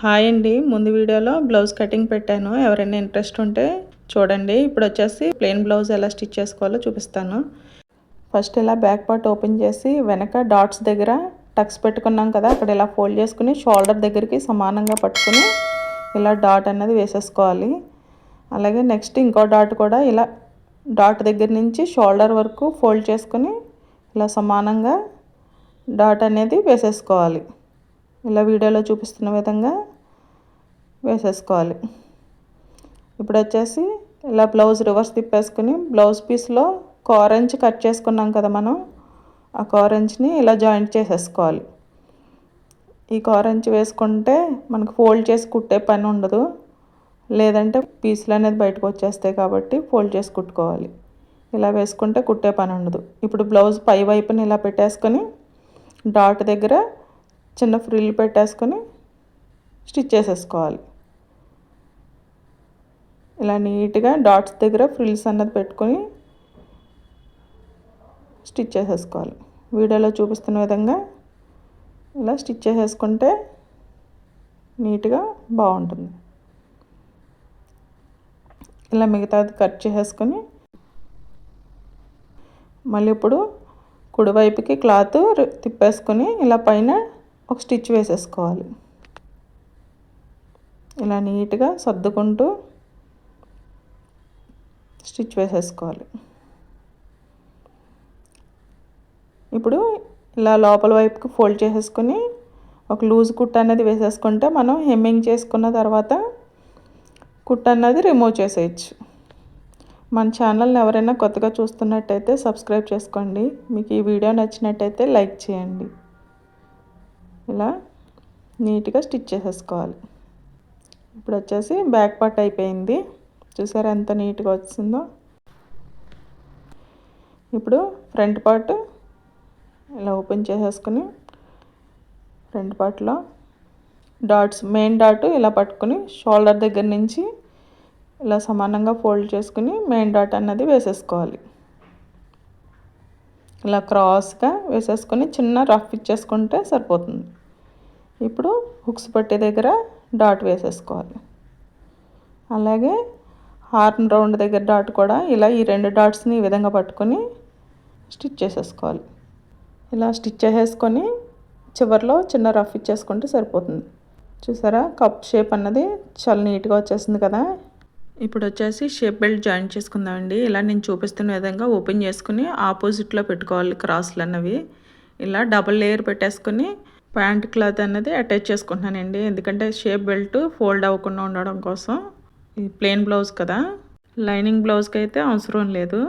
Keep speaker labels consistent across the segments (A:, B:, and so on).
A: Hi అండి. ముందు వీడియోలో బ్లౌజ్ కటింగ్ పెట్టాను. ఎవరైనా ఇంట్రెస్ట్ ఉంటే చూడండి. ఇప్పుడు వచ్చేసి ప్లెయిన్ బ్లౌజ్ ఎలా స్టిచ్ చేసుకోవాలో చూపిస్తాను. ఫస్ట్ ఇలా బ్యాక్ పార్ట్ ఓపెన్ చేసి వెనక డాట్స్ దగ్గర టక్స్ పెట్టుకున్నాం కదా, అక్కడ ఇలా ఫోల్డ్ చేసుకుని షోల్డర్ దగ్గరికి సమానంగా పట్టుకుని ఇలా డాట్ అనేది వేసేసుకోవాలి. అలాగే నెక్స్ట్ ఇంకో డాట్ కూడా ఇలా డాట్ దగ్గర నుంచి షోల్డర్ వరకు ఫోల్డ్ చేసుకుని ఇలా సమానంగా డాట్ అనేది వేసేసుకోవాలి. ఇలా వీడియోలో చూపిస్తున్న విధంగా వేసేసుకోవాలి. ఇప్పుడు వచ్చేసి ఇలా బ్లౌజ్ రివర్స్ తిప్పేసుకుని బ్లౌజ్ పీస్లో కారెంజ్ కట్ చేసుకున్నాం కదా మనం, ఆ కారెంజ్ని ఇలా జాయింట్ చేసేసుకోవాలి. ఈ కారెంజ్ వేసుకుంటే మనకు ఫోల్డ్ చేసి కుట్టే పని ఉండదు, లేదంటే పీసులు అనేది బయటకు వచ్చేస్తాయి కాబట్టి ఫోల్డ్ చేసి కుట్టుకోవాలి. ఇలా వేసుకుంటే కుట్టే పని ఉండదు. ఇప్పుడు బ్లౌజ్ పై వైపుని ఇలా పెట్టేసుకొని డాట్ దగ్గర చిన్న ఫ్రిల్ పెట్టేసుకొని స్టిచ్ చేసేసుకోవాలి. ఇలా నీట్గా డాట్స్ దగ్గర ఫ్రిల్స్ అన్నది పెట్టుకొని స్టిచ్ చేసేసుకోవాలి. వీడియోలో చూపిస్తున్న విధంగా ఇలా స్టిచ్ చేసేసుకుంటే నీట్గా బాగుంటుంది. ఇలా మిగతాది కట్ చేసేసుకొని మళ్ళీ ఇప్పుడు కుడివైపుకి క్లాత్ తిప్పేసుకొని ఇలా పైన ఒక స్టిచ్ వేసేసుకోవాలి. ఇలా నీట్గా సర్దుకుంటూ స్టిచ్ వేసేసుకోవాలి. ఇప్పుడు ఇలా లోపల వైపుకి ఫోల్డ్ చేసేసుకొని ఒక లూజ్ కుట్ అనేది వేసేసుకుంటే మనం హెమ్మింగ్ చేసుకున్న తర్వాత కుట్ అన్నది రిమూవ్ చేసేయచ్చు. మన ఛానల్ని ఎవరైనా కొత్తగా చూస్తున్నట్టయితే సబ్స్క్రైబ్ చేసుకోండి. మీకు ఈ వీడియో నచ్చినట్టయితే లైక్ చేయండి. ఇలా నీట్గా స్టిచ్ చేసేసుకోవాలి. ఇప్పుడు వచ్చేసి బ్యాక్ పార్ట్ అయిపోయింది. చూసారా ఎంత నీట్గా వచ్చిందో. ఇప్పుడు ఫ్రంట్ పార్ట్ ఇలా ఓపెన్ చేసేసుకుని ఫ్రంట్ పార్ట్లో డాట్స్ మెయిన్ డాట్ ఇలా పట్టుకుని షోల్డర్ దగ్గర నుంచి ఇలా సమానంగా ఫోల్డ్ చేసుకుని మెయిన్ డాట్ అన్నది వేసేసుకోవాలి. ఇలా క్రాస్గా వేసేసుకొని చిన్న రఫ్ ఇచ్చేసుకుంటే సరిపోతుంది. ఇప్పుడు హుక్స్ పట్టే దగ్గర డాట్ వేసేసుకోవాలి. అలాగే హార్న్ రౌండ్ దగ్గర డాట్ కూడా ఇలా ఈ రెండు డాట్స్ని ఈ విధంగా పట్టుకొని స్టిచ్ చేసేసుకోవాలి. ఇలా స్టిచ్ చేసేసుకొని చివరిలో చిన్న రఫ్ ఇచ్చేసుకుంటే సరిపోతుంది. చూసారా కప్ షేప్ అన్నది చాలా నీట్గా వచ్చేసింది కదా. ఇప్పుడు వచ్చేసి షేప్ బెల్ట్ జాయిన్ చేసుకుందామండి. ఇలా నేను చూపిస్తున్న విధంగా ఓపెన్ చేసుకుని ఆపోజిట్లో పెట్టుకోవాలి క్రాస్లు అన్నవి. ఇలా డబుల్ లేయర్ పెట్టేసుకొని ప్యాంట్ క్లాత్ అన్నది అటాచ్ చేసుకుంటున్నానండి. ఎందుకంటే షేప్ బెల్ట్ ఫోల్డ్ అవ్వకుండా ఉండడం కోసం. ఇది ప్లెయిన్ బ్లౌజ్ కదా, లైనింగ్ బ్లౌజ్కి అయితే అవసరం లేదు.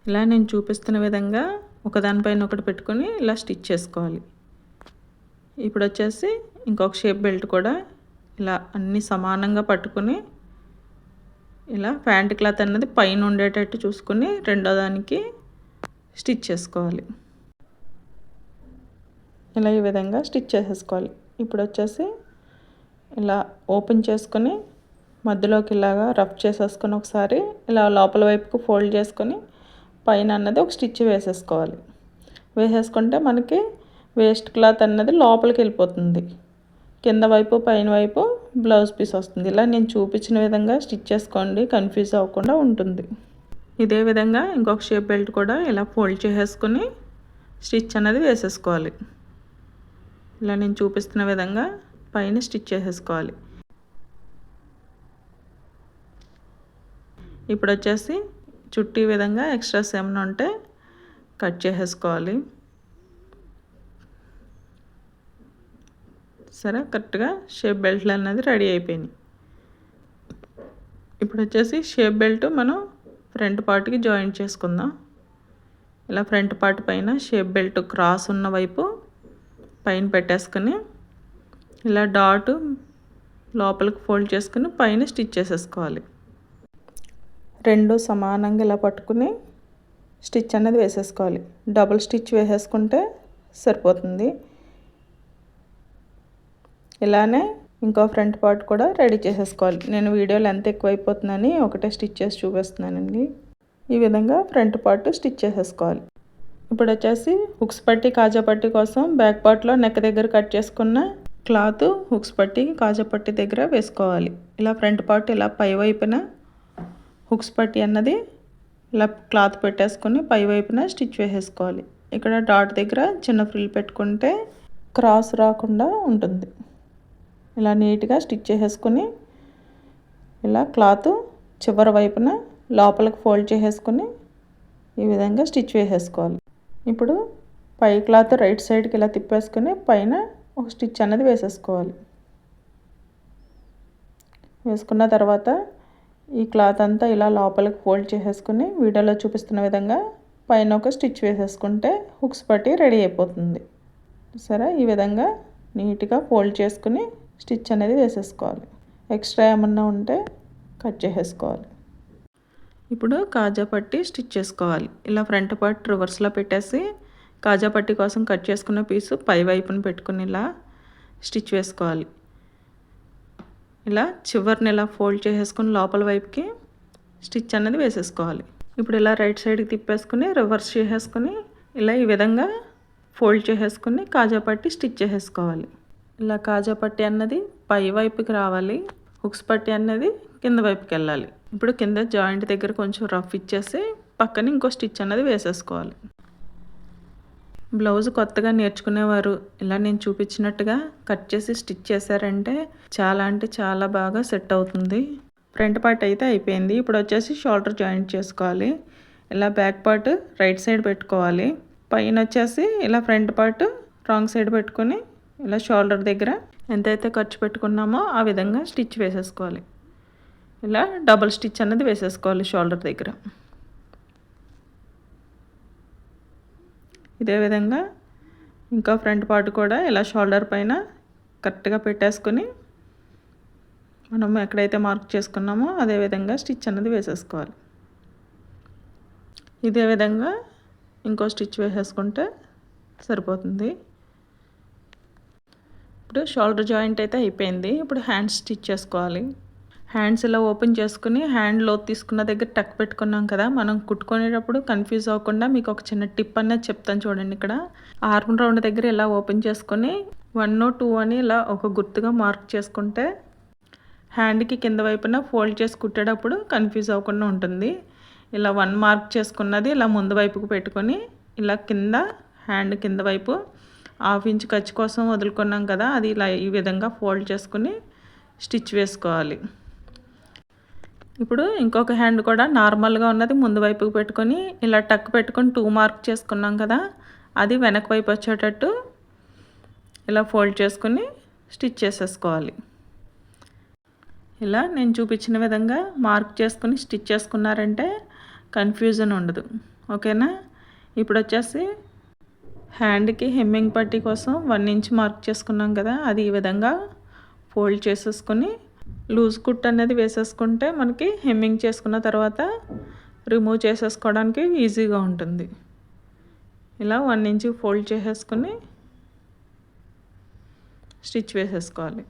A: ఇలా నేను చూపిస్తున్న విధంగా ఒకదానిపైన ఒకటి పెట్టుకొని ఇలా స్టిచ్ చేసుకోవాలి. ఇప్పుడు వచ్చేసి ఇంకొక షేప్ బెల్ట్ కూడా ఇలా అన్నీ సమానంగా పట్టుకొని ఇలా ప్యాంట్ క్లాత్ అన్నది పైన ఉండేటట్టు చూసుకొని రెండో దానికి స్టిచ్ చేసుకోవాలి. ఇలా ఈ విధంగా స్టిచ్ చేసేసుకోవాలి. ఇప్పుడు వచ్చేసి ఇలా ఓపెన్ చేసుకొని మధ్యలోకి ఇలాగా రఫ్ చేసేసుకొని ఒకసారి ఇలా లోపల వైపుకు ఫోల్డ్ చేసుకొని పైన అన్నది ఒక స్టిచ్ వేసేసుకోవాలి. వేసేసుకుంటే మనకి వేస్ట్ క్లాత్ అన్నది లోపలికి వెళ్ళిపోతుంది. కింద వైపు పైన వైపు బ్లౌజ్ పీస్ వస్తుంది. ఇలా నేను చూపించిన విధంగా స్టిచ్ చేసుకోండి, కన్ఫ్యూజ్ అవ్వకుండా ఉంటుంది. ఇదే విధంగా ఇంకొక షేప్ బెల్ట్ కూడా ఇలా ఫోల్డ్ చేసేసుకొని స్టిచ్ అన్నది వేసేసుకోవాలి. ఇలా నేను చూపిస్తున్న విధంగా పైన స్టిచ్ చేసేసుకోవాలి. ఇప్పుడు వచ్చేసి చుట్టూ ఈ విధంగా ఎక్స్ట్రాస్ ఏమైనా ఉంటే కట్ చేసేసుకోవాలి. సరే కరెక్ట్గా షేప్ బెల్ట్లు అన్నది రెడీ అయిపోయినాయి. ఇప్పుడు వచ్చేసి షేప్ బెల్ట్ మనం ఫ్రంట్ పార్ట్కి జాయింట్ చేసుకుందాం. ఇలా ఫ్రంట్ పార్ట్ పైన షేప్ బెల్ట్ క్రాస్ ఉన్న వైపు పైన పెట్టేసుకొని ఇలా డాట్ లోపలికి ఫోల్డ్ చేసుకుని పైన స్టిచ్ చేసేసుకోవాలి. రెండు సమానంగా ఇలా పట్టుకుని స్టిచ్ అనేది వేసేసుకోవాలి. డబుల్ స్టిచ్ వేసేసుకుంటే సరిపోతుంది. ఇలానే ఇంకో ఫ్రంట్ పార్ట్ కూడా రెడీ చేసేసుకోవాలి. నేను వీడియో లెంత్ ఎక్కువైపోతుందని ఒకటే స్టిచ్ చేసి చూపిస్తున్నానండి. ఈ విధంగా ఫ్రంట్ పార్ట్ స్టిచ్ చేసేసుకోవాలి. ఇప్పుడు వచ్చేసి హుక్స్ పట్టి కాజా పట్టి కోసం బ్యాక్ పార్ట్లో నెక్ దగ్గర కట్ చేసుకున్న క్లాత్ హుక్స్ పట్టి కాజా పట్టి దగ్గర వేసుకోవాలి. ఇలా ఫ్రంట్ పార్ట్ ఇలా పై వైపున హుక్స్ పట్టి అన్నది ఇలా క్లాత్ పెట్టేసుకొని పై వైపున స్టిచ్ వేసేసుకోవాలి. ఇక్కడ డాట్ దగ్గర చిన్న ఫ్రిల్ పెట్టుకుంటే క్రాస్ రాకుండా ఉంటుంది. ఇలా నీట్గా స్టిచ్ చేసేసుకొని ఇలా క్లాత్ చివరి వైపున లోపలికి ఫోల్డ్ చేసేసుకొని ఈ విధంగా స్టిచ్ వేసేసుకోవాలి. ఇప్పుడు పై క్లాత్ రైట్ సైడ్కి ఇలా తిప్పేసుకొని పైన ఒక స్టిచ్ అనేది వేసేసుకోవాలి. వేసుకున్న తర్వాత ఈ క్లాత్ అంతా ఇలా లోపలికి ఫోల్డ్ చేసేసుకుని వీడియోలో చూపిస్తున్న విధంగా పైన ఒక స్టిచ్ వేసేసుకుంటే హుక్స్ పట్టి రెడీ అయిపోతుంది. సరే, ఈ విధంగా నీట్గా ఫోల్డ్ చేసుకుని స్టిచ్ అనేది వేసేసుకోవాలి. ఎక్స్ట్రా ఏమన్నా ఉంటే కట్ చేసేసుకోవాలి. ఇప్పుడు కాజా పట్టి స్టిచ్ చేసుకోవాలి. ఇలా ఫ్రంట్ పార్ట్ రివర్స్లో పెట్టేసి కాజా పట్టి కోసం కట్ చేసుకున్న పీసు పై వైపున పెట్టుకుని ఇలా స్టిచ్ వేసుకోవాలి. ఇలా చివరిని ఇలా ఫోల్డ్ చేసేసుకుని లోపల వైపుకి స్టిచ్ అనేది వేసేసుకోవాలి. ఇప్పుడు ఇలా రైట్ సైడ్కి తిప్పేసుకుని రివర్స్ చేసేసుకుని ఇలా ఈ విధంగా ఫోల్డ్ చేసేసుకుని కాజా పట్టి స్టిచ్ చేసేసుకోవాలి. ఇలా కాజా పట్టి అన్నది పై వైపుకి రావాలి, హుక్స్ పట్టి అన్నది కింద వైపుకి వెళ్ళాలి. ఇప్పుడు కింద జాయింట్ దగ్గర కొంచెం రఫ్ ఇచ్చేసి పక్కన ఇంకో స్టిచ్ అన్నది వేసేసుకోవాలి. బ్లౌజ్ కొత్తగా నేర్చుకునేవారు ఇలా నేను చూపించినట్టుగా కట్ చేసి స్టిచ్ చేశారంటే చాలా అంటే చాలా బాగా సెట్ అవుతుంది. ఫ్రంట్ పార్ట్ అయితే అయిపోయింది. ఇప్పుడు వచ్చేసి షోల్డర్ జాయింట్ చేసుకోవాలి. ఇలా బ్యాక్ పార్ట్ రైట్ సైడ్ పెట్టుకోవాలి. పైన వచ్చేసి ఇలా ఫ్రంట్ పార్ట్ రాంగ్ సైడ్ పెట్టుకొని ఇలా షోల్డర్ దగ్గర ఎంతైతే ఖర్చు పెట్టుకున్నామో ఆ విధంగా స్టిచ్ వేసేసుకోవాలి. ఇలా డబుల్ స్టిచ్ అనేది వేసేసుకోవాలి షోల్డర్ దగ్గర. ఇదే విధంగా ఇంకా ఫ్రంట్ పార్ట్ కూడా ఇలా షోల్డర్ పైన కరెక్ట్గా పెట్టేసుకొని మనం ఎక్కడైతే మార్క్ చేసుకున్నామో అదే విధంగా స్టిచ్ అనేది వేసేసుకోవాలి. ఇదే విధంగా ఇంకో స్టిచ్ వేసేసుకుంటే సరిపోతుంది. ఇప్పుడు షోల్డర్ జాయింట్ అయితే అయిపోయింది. ఇప్పుడు హ్యాండ్స్ స్టిచ్ చేసుకోవాలి. హ్యాండ్స్ ఇలా ఓపెన్ చేసుకుని హ్యాండ్ లోతు తీసుకున్న దగ్గర టక్ పెట్టుకున్నాం కదా, మనం కుట్టుకునేటప్పుడు కన్ఫ్యూజ్ అవ్వకుండా మీకు ఒక చిన్న టిప్ అనేది చెప్తాను చూడండి. ఇక్కడ ఆర్మ్ రౌండ్ దగ్గర ఇలా ఓపెన్ చేసుకొని 1 2 అని ఇలా ఒక గుర్తుగా మార్క్ చేసుకుంటే హ్యాండ్కి కింద వైపున ఫోల్డ్ చేసి కుట్టేటప్పుడు కన్ఫ్యూజ్ అవ్వకుండా ఉంటుంది. ఇలా 1 మార్క్ చేసుకున్నది ఇలా ముందు వైపుకు పెట్టుకొని ఇలా కింద హ్యాండ్ కింద వైపు 1/2 ఇంచ్ ఖర్చు కోసం వదులుకున్నాం కదా, అది ఇలా ఈ విధంగా ఫోల్డ్ చేసుకుని స్టిచ్ వేసుకోవాలి. ఇప్పుడు ఇంకొక హ్యాండ్ కూడా నార్మల్గా ఉన్నది ముందు వైపుకు పెట్టుకొని ఇలా టక్ పెట్టుకొని 2 మార్క్ చేసుకున్నాం కదా, అది వెనక వైపు వచ్చేటట్టు ఇలా ఫోల్డ్ చేసుకుని స్టిచ్ చేసేసుకోవాలి. ఇలా నేను చూపించిన విధంగా మార్క్ చేసుకుని స్టిచ్ చేసుకున్నారంటే కన్ఫ్యూజన్ ఉండదు. ఓకేనా? ఇప్పుడు వచ్చేసి హ్యాండ్కి హెమ్మింగ్ పట్టీ కోసం 1 ఇంచ్ మార్క్ చేసుకున్నాం కదా, అది ఈ విధంగా ఫోల్డ్ చేసేసుకొని లూజ్ కుట్ అనేది వేసేసుకుంటే మనకి హెమ్మింగ్ చేసుకున్న తర్వాత రిమూవ్ చేసేసుకోవడానికి ఈజీగా ఉంటుంది. ఇలా 1 ఇంచ్ ఫోల్డ్ చేసేసుకొని స్టిచ్ వేసేసుకోవాలి.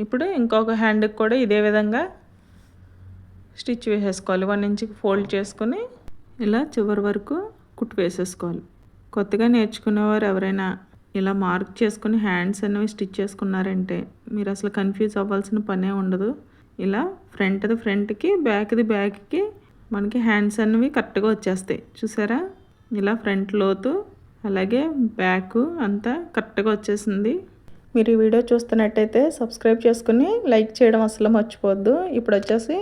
A: ఇప్పుడు ఇంకొక హ్యాండ్కి కూడా ఇదే విధంగా స్టిచ్ వేసేసుకోవాలి. 1 ఇంచ్కి ఫోల్డ్ చేసుకొని ఇలా చివరి వరకు కుట్టు వేసేసుకోవాలి. కొత్తగా నేర్చుకునేవారు ఎవరైనా ఇలా మార్క్ చేసుకుని హ్యాండ్స్ అనేవి స్టిచ్ చేసుకున్నారంటే మీరు అసలు కన్ఫ్యూజ్ అవ్వాల్సిన పనే ఉండదు. ఇలా ఫ్రంట్ది ఫ్రంట్కి బ్యాక్ది బ్యాక్కి మనకి హ్యాండ్స్ అనేవి కరెక్ట్గా వచ్చేస్తాయి. చూసారా? ఇలా ఫ్రంట్ లోతు అలాగే బ్యాక్ అంతా కరెక్ట్గా వచ్చేసింది. మీరు ఈ వీడియో చూస్తున్నట్టయితే సబ్స్క్రైబ్ చేసుకుని లైక్ చేయడం అసలు మర్చిపోవద్దు. ఇప్పుడు వచ్చేసి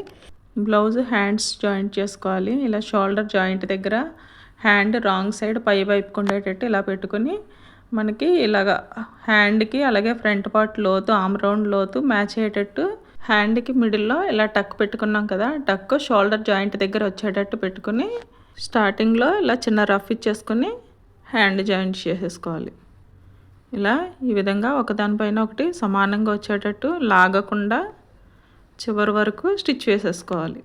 A: బ్లౌజ్ హ్యాండ్స్ జాయింట్ చేసుకోవాలి. ఇలా షోల్డర్ జాయింట్ దగ్గర హ్యాండ్ రాంగ్ సైడ్ పై వైపుకు ఉండేటట్టు ఇలా పెట్టుకొని మనకి ఇలాగ హ్యాండ్కి అలాగే ఫ్రంట్ పార్ట్ లోతు ఆర్మ్ రౌండ్ లోతు మ్యాచ్ అయ్యేటట్టు హ్యాండ్కి మిడిల్లో ఇలా టక్ పెట్టుకున్నాం కదా, టక్ షోల్డర్ జాయింట్ దగ్గర వచ్చేటట్టు పెట్టుకుని స్టార్టింగ్లో ఇలా చిన్న రఫ్ ఇచ్చేసుకుని హ్యాండ్ జాయింట్ చేసేసుకోవాలి. ఇలా ఈ విధంగా ఒకదానిపైన ఒకటి సమానంగా వచ్చేటట్టు లాగకుండా చివరి వరకు స్టిచ్ వేసేసుకోవాలి.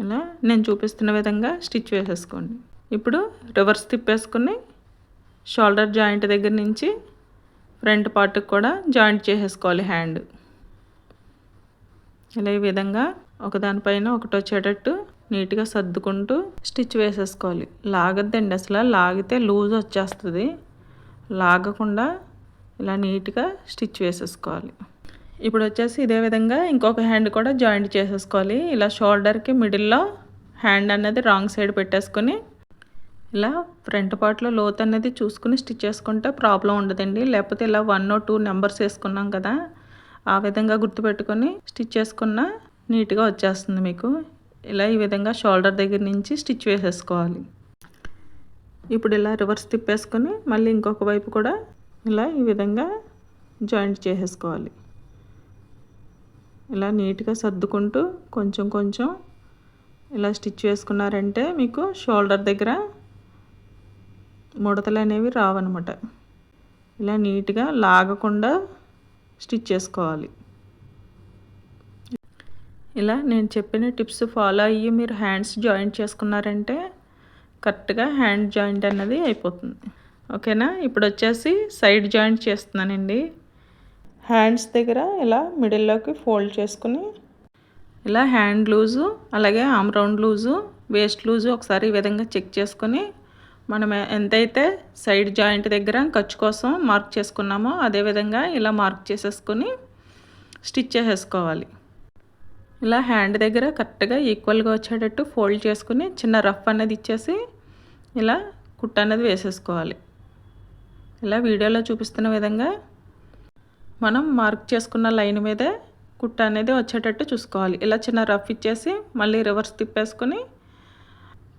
A: ఇలా నేను చూపిస్తున్న విధంగా స్టిచ్ వేసేసుకోండి. ఇప్పుడు రివర్స్ తిప్పేసుకుని షోల్డర్ జాయింట్ దగ్గర నుంచి ఫ్రంట్ పార్ట్కి కూడా జాయింట్ చేసేసుకోవాలి హ్యాండ్. ఇలా ఈ విధంగా ఒకదానిపైన ఒకటి వచ్చేటట్టు నీట్గా సర్దుకుంటూ స్టిచ్ వేసేసుకోవాలి. లాగద్దండి, అసలు లాగితే లూజ్ వచ్చేస్తుంది. లాగకుండా ఇలా నీట్గా స్టిచ్ వేసేసుకోవాలి. ఇప్పుడు వచ్చేసి ఇదే విధంగా ఇంకొక హ్యాండ్ కూడా జాయింట్ చేసేసుకోవాలి. ఇలా షోల్డర్కి మిడిల్లో హ్యాండ్ అనేది రాంగ్ సైడ్ పెట్టేసుకొని ఇలా ఫ్రంట్ పార్ట్లో లోతు అనేది చూసుకుని స్టిచ్ చేసుకుంటే ప్రాబ్లం ఉండదండి. లేకపోతే ఇలా 1 or 2 నెంబర్స్ వేసుకున్నాం కదా, ఆ విధంగా గుర్తుపెట్టుకొని స్టిచ్ చేసుకున్న నీట్గా వచ్చేస్తుంది మీకు. ఇలా ఈ విధంగా షోల్డర్ దగ్గర నుంచి స్టిచ్ వేసేసుకోవాలి. ఇప్పుడు ఇలా రివర్స్ తిప్పేసుకొని మళ్ళీ ఇంకొక వైపు కూడా ఇలా ఈ విధంగా జాయింట్ చేసేసుకోవాలి. ఇలా నీట్గా సర్దుకుంటూ కొంచెం కొంచెం ఇలా స్టిచ్ వేసుకున్నారంటే మీకు షోల్డర్ దగ్గర ముడతలు అనేవి రావన్నమాట. ఇలా నీట్గా లాగకుండా స్టిచ్ చేసుకోవాలి. ఇలా నేను చెప్పిన టిప్స్ ఫాలో అయ్యి మీరు హ్యాండ్స్ జాయింట్ చేసుకున్నారంటే కరెక్ట్గా హ్యాండ్ జాయింట్ అన్నది అయిపోతుంది. ఓకేనా? ఇప్పుడు వచ్చేసి సైడ్ జాయింట్ చేస్తున్నానండి. హ్యాండ్స్ దగ్గర ఇలా మిడిల్లోకి ఫోల్డ్ చేసుకుని ఇలా హ్యాండ్ లూజు, అలాగే arm round loose, waste loose ఒకసారి ఈ విధంగా చెక్ చేసుకొని మనం ఎంతైతే సైడ్ జాయింట్ దగ్గర ఖర్చు కోసం మార్క్ చేసుకున్నామో అదేవిధంగా ఇలా మార్క్ చేసేసుకొని స్టిచ్ చేసేసుకోవాలి. ఇలా హ్యాండ్ దగ్గర కరెక్ట్గా ఈక్వల్గా వచ్చేటట్టు ఫోల్డ్ చేసుకుని చిన్న రఫ్ అనేది ఇచ్చేసి ఇలా కుట్ట అనేది వేసేసుకోవాలి. ఇలా వీడియోలో చూపిస్తున్న విధంగా మనం మార్క్ చేసుకున్న లైన్ మీదే కుట్ట అనేది వచ్చేటట్టు చూసుకోవాలి. ఇలా చిన్న రఫ్ ఇచ్చేసి మళ్ళీ రివర్స్ తిప్పేసుకొని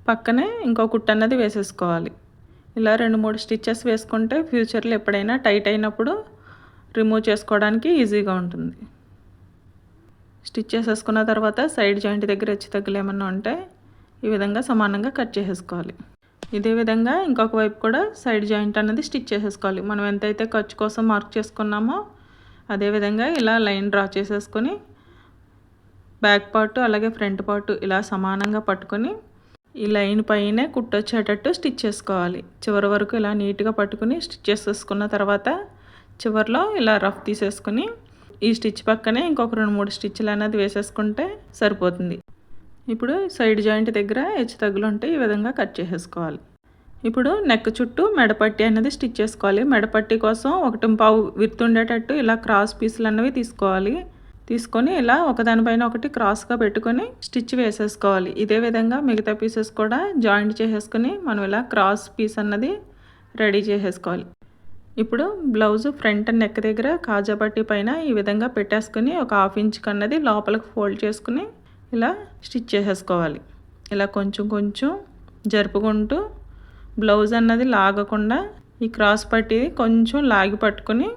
A: పక్కనే ఇంకో కుట్ట అన్నది వేసేసుకోవాలి. ఇలా 2-3 స్టిచ్చెస్ వేసుకుంటే ఫ్యూచర్లో ఎప్పుడైనా టైట్ అయినప్పుడు రిమూవ్ చేసుకోవడానికి ఈజీగా ఉంటుంది. స్టిచ్ చేసేసుకున్న తర్వాత సైడ్ జాయింట్ దగ్గర హెచ్చు తగ్గులు ఏమన్నా ఉంటే ఈ విధంగా సమానంగా కట్ చేసేసుకోవాలి. ఇదే విధంగా ఇంకొక వైపు కూడా సైడ్ జాయింట్ అనేది స్టిచ్ చేసేసుకోవాలి. మనం ఎంతైతే ఖర్చు కోసం మార్క్ చేసుకున్నామో అదేవిధంగా ఇలా లైన్ డ్రా చేసేసుకొని బ్యాక్ పార్ట్ అలాగే ఫ్రంట్ పార్ట్ ఇలా సమానంగా పట్టుకొని ఈ లైన్ పైనే కుట్టొచ్చేటట్టు స్టిచ్ చేసుకోవాలి. చివరి వరకు ఇలా నీట్గా పట్టుకుని స్టిచ్ చేసేసుకున్న తర్వాత చివరిలో ఇలా రఫ్ తీసేసుకుని ఈ స్టిచ్ పక్కనే ఇంకొక 2-3 స్టిచ్లు అనేది వేసేసుకుంటే సరిపోతుంది. ఇప్పుడు సైడ్ జాయింట్ దగ్గర హెచ్చు తగ్గులు ఉంటే ఈ విధంగా కట్ చేసేసుకోవాలి. ఇప్పుడు నెక్ చుట్టూ మెడపట్టి అనేది స్టిచ్ చేసుకోవాలి. మెడపట్టి కోసం 1.5 విడ్త్ ఉండేటట్టు ఇలా క్రాస్ పీసులు అన్నవి తీసుకోవాలి. తీసుకొని ఇలా ఒకదానిపైన ఒకటి క్రాస్గా పెట్టుకొని స్టిచ్ వేసేసుకోవాలి. ఇదే విధంగా మిగతా పీసెస్ కూడా జాయింట్ చేసేసుకొని మనం ఇలా క్రాస్ పీస్ అన్నది రెడీ చేసేసుకోవాలి. ఇప్పుడు బ్లౌజ్ ఫ్రంట్ నెక్ దగ్గర కాజా పట్టీ పైన ఈ విధంగా పెట్టేసుకొని ఒక 1/2 ఇంచ్ అన్నది లోపలికి ఫోల్డ్ చేసుకుని ఇలా స్టిచ్ చేసేసుకోవాలి. ఇలా కొంచెం కొంచెం జరుపుకుంటూ బ్లౌజ్ అన్నది లాగకుండా ఈ క్రాస్ పట్టీ కొంచెం లాగి పట్టుకొని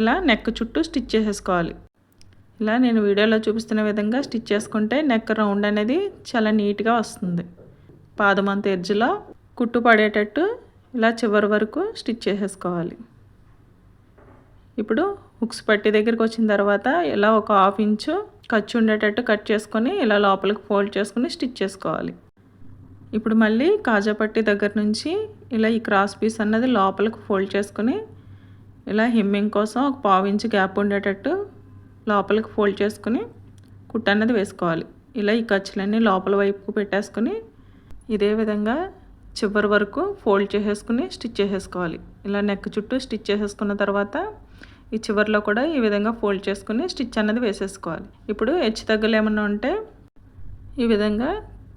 A: ఇలా నెక్ చుట్టూ స్టిచ్ చేసేసుకోవాలి. ఇలా నేను వీడియోలో చూపిస్తున్న విధంగా స్టిచ్ చేసుకుంటే నెక్ రౌండ్ అనేది చాలా నీట్గా వస్తుంది. పాదమంత ఎడ్జ్లో కుట్టు పడేటట్టు ఇలా చివరి వరకు స్టిచ్ చేసేసుకోవాలి. ఇప్పుడు హుక్స్ పట్టి దగ్గరికి వచ్చిన తర్వాత ఇలా ఒక 1/2 ఇంచు ఖర్చు ఉండేటట్టు కట్ చేసుకొని ఇలా లోపలికి ఫోల్డ్ చేసుకుని స్టిచ్ చేసుకోవాలి. ఇప్పుడు మళ్ళీ కాజా పట్టి దగ్గర నుంచి ఇలా ఈ క్రాస్ పీస్ అన్నది లోపలికి ఫోల్డ్ చేసుకొని ఇలా హెమ్మింగ్ కోసం ఒక 1/2 ఇంచు గ్యాప్ ఉండేటట్టు లోపలికి ఫోల్డ్ చేసుకుని కుట్ట అన్నది వేసుకోవాలి. ఇలా ఈ ఖర్చులన్నీ లోపల వైపుకు పెట్టేసుకుని ఇదే విధంగా చివరి వరకు ఫోల్డ్ చేసేసుకుని స్టిచ్ చేసేసుకోవాలి. ఇలా నెక్ చుట్టూ స్టిచ్ చేసేసుకున్న తర్వాత ఈ చివరిలో కూడా ఈ విధంగా ఫోల్డ్ చేసుకుని స్టిచ్ అన్నది వేసేసుకోవాలి. ఇప్పుడు హెచ్చు తగ్గులు ఏమన్నా ఉంటే ఈ విధంగా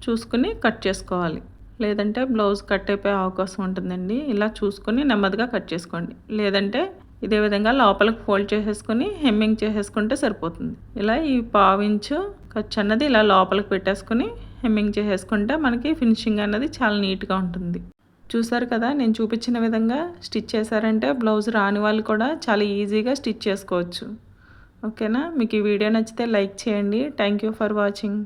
A: చూసుకుని కట్ చేసుకోవాలి. లేదంటే బ్లౌజ్ కట్ అయిపోయే అవకాశం ఉంటుందండి. ఇలా చూసుకొని నెమ్మదిగా కట్ చేసుకోండి. లేదంటే ఇదే విధంగా లోపలికి ఫోల్డ్ చేసేసుకొని హెమ్మింగ్ చేసేసుకుంటే సరిపోతుంది. ఇలా ఈ 1/2 ఇంచు ఖర్చు అన్నది ఇలా లోపలికి పెట్టేసుకొని హెమ్మింగ్ చేసేసుకుంటే మనకి ఫినిషింగ్ అన్నది చాలా నీట్గా ఉంటుంది. చూసారు కదా, నేను చూపించిన విధంగా స్టిచ్ చేశారంటే బ్లౌజ్ రాని వాళ్ళు కూడా చాలా ఈజీగా స్టిచ్ చేసుకోవచ్చు. ఓకేనా? మీకు ఈ వీడియో నచ్చితే లైక్ చేయండి. Thank you for watching.